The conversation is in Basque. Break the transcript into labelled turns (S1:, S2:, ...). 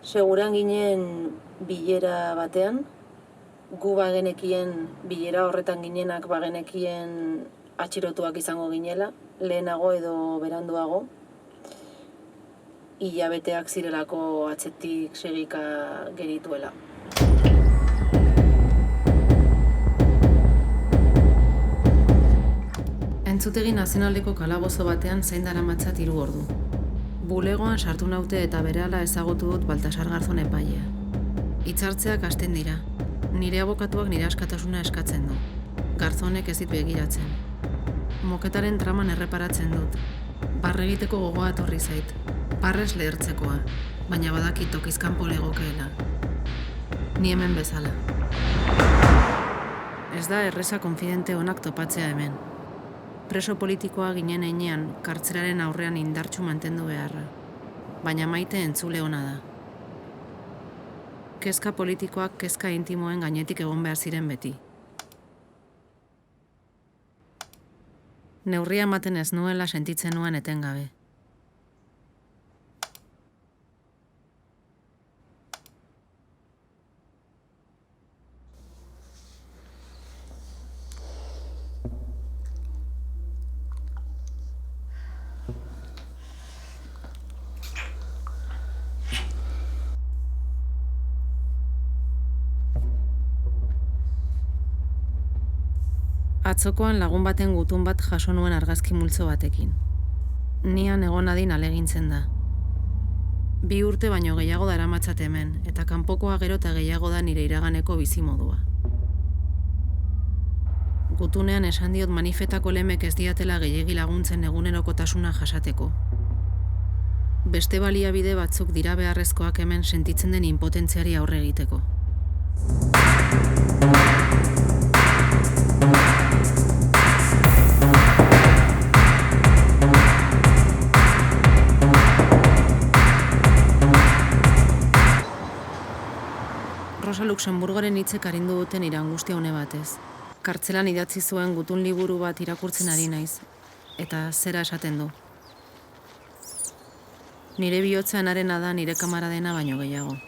S1: Seguran ginen bilera batean, gu bagenekien bilera horretan ginenak bagenekien atxilotuak izango ginela, lehenago edo beranduago, hilabeteak zirelako atzetik segika gerituela. Entzutegi nazionaleko kalabozo batean zain daramatzat 3 ordu. Bulegoan sartu naute eta berehala ezagutu dut Baltasar Garzon epailea. Hitzartzeak hasten dira. Nire abokatuak nire askatasuna eskatzen du. Garzonek ez dit begiratzen. Moketaren traman erreparatzen dut. Barre egiteko gogoa etorri zait. Barrez lehertzekoa, baina badakit tokizkanpo legokeela. Ni hemen bezala. Ez da erreza konfidente onak topatzea hemen. Preso politikoa ginen heinean, kartzelaren aurrean indartsu mantendu beharra. Baina maite entzule ona da. Kezka politikoak kezka intimoen gainetik egon behar ziren beti. Neurria ematen ez nuela sentitzen nuen etengabe. Atzokoan lagun baten gutun bat jaso nuen argazki multzo batekin. Nian egon adin alegintzen da. 2 urte baino gehiago daramatzat hemen, eta kanpokoa gero eta gehiago da nire iraganeko bizimodua. Gutunean esan diot manifetako lemek ez diatela gehiegi laguntzen egunerokotasuna jasateko. Beste baliabide batzuk dira beharrezkoak hemen sentitzen den inpotentziari aurre egiteko. Rosa Luxemburgoren hitzek arindu duten nire angustia une batez. Kartzelan idatzi zuen gutun liburu bat irakurtzen ari naiz, eta zera esaten du. Nire bihotza enarena da nire kamaradena baino gehiago.